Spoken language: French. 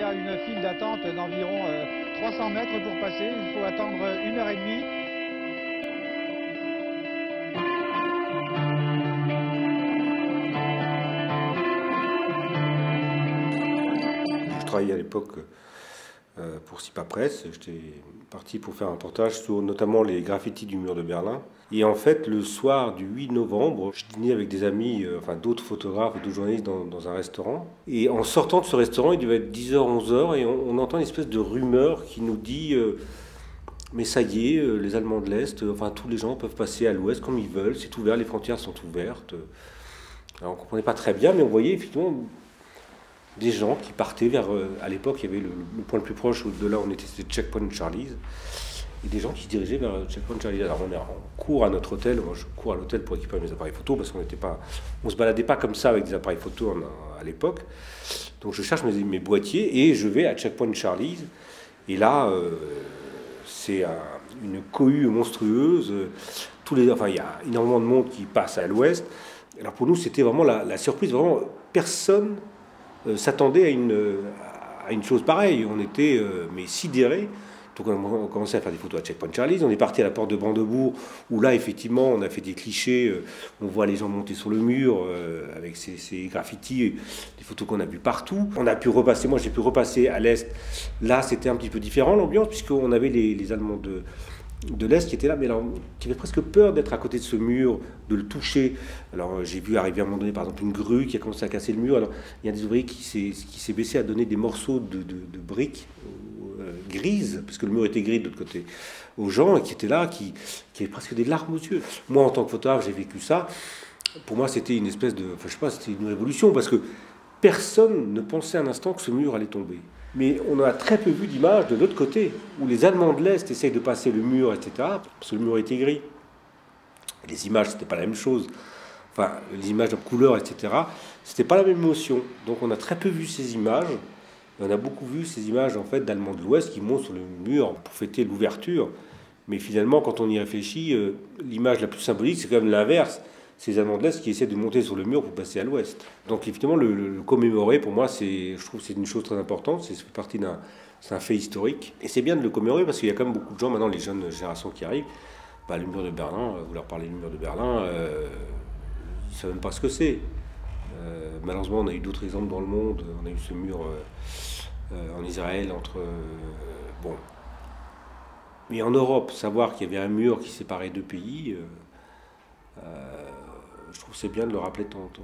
a une file d'attente d'environ 300 mètres pour passer. Il faut attendre 1 h 30. Je travaillais à l'époque pour SIPA Presse. J'étais parti pour faire un reportage sur notamment les graffitis du mur de Berlin. Et en fait, le soir du 8 novembre, je dînais avec des amis, d'autres photographes et d'autres journalistes dans un restaurant. Et en sortant de ce restaurant, il devait être 10h, 11h, et on entend une espèce de rumeur qui nous dit mais ça y est, les Allemands de l'Est, tous les gens peuvent passer à l'Ouest comme ils veulent, c'est ouvert, les frontières sont ouvertes. Alors, on ne comprenait pas très bien, mais on voyait effectivement des gens qui partaient vers... à l'époque, il y avait le point le plus proche, de là on était, c'était Checkpoint Charlie. Et des gens qui se dirigeaient vers Checkpoint Charlie. Alors on court à notre hôtel, moi je cours à l'hôtel pour récupérer mes appareils photo, parce qu'on n'était pas... On se baladait pas comme ça avec des appareils photo à l'époque. Donc je cherche mes boîtiers et je vais à Checkpoint Charlie. Et là, c'est une cohue monstrueuse. Il y a énormément de monde qui passe à l'ouest. Alors pour nous, c'était vraiment la surprise. Vraiment, personne s'attendait à une chose pareille. On était mais sidérés. Donc on a commencé à faire des photos à Checkpoint Charlie. On est parti à la porte de Brandebourg, où là, effectivement, on a fait des clichés. On voit les gens monter sur le mur avec ces graffitis, des photos qu'on a vues partout. On a pu repasser, moi j'ai pu repasser à l'Est. Là, c'était un petit peu différent l'ambiance, puisqu'on avait les Allemands de l'Est qui étaient là, mais alors, qui avaient presque peur d'être à côté de ce mur, de le toucher. Alors j'ai vu arriver à un moment donné, par exemple, une grue qui a commencé à casser le mur. Alors il y a des ouvriers qui s'est baissé à donner des morceaux de briques grises, parce que le mur était gris de l'autre côté, aux gens qui étaient là, qui avaient presque des larmes aux yeux. Moi, en tant que photographe, j'ai vécu ça. Pour moi, c'était une espèce de... c'était une révolution, parce que personne ne pensait un instant que ce mur allait tomber. Mais on a très peu vu d'images de l'autre côté, où les Allemands de l'Est essayent de passer le mur, etc., parce que le mur était gris. Les images, c'était pas la même chose. Les images de couleur, etc., c'était pas la même émotion. Donc on a très peu vu ces images. On a beaucoup vu ces images en fait d'Allemands de l'Ouest qui montent sur le mur pour fêter l'ouverture. Mais finalement, quand on y réfléchit, l'image la plus symbolique, c'est quand même l'inverse. C'est les Allemands de l'Est qui essaient de monter sur le mur pour passer à l'Ouest. Donc évidemment, le commémorer, pour moi, je trouve que c'est une chose très importante. C'est fait partie c'est un fait historique. Et c'est bien de le commémorer parce qu'il y a quand même beaucoup de gens, maintenant, les jeunes générations qui arrivent, le mur de Berlin, vous leur parlez du mur de Berlin, ils ne savent même pas ce que c'est. Malheureusement, on a eu d'autres exemples dans le monde. On a eu ce mur en Israël Mais en Europe, savoir qu'il y avait un mur qui séparait deux pays, je trouve que c'est bien de le rappeler de temps en temps.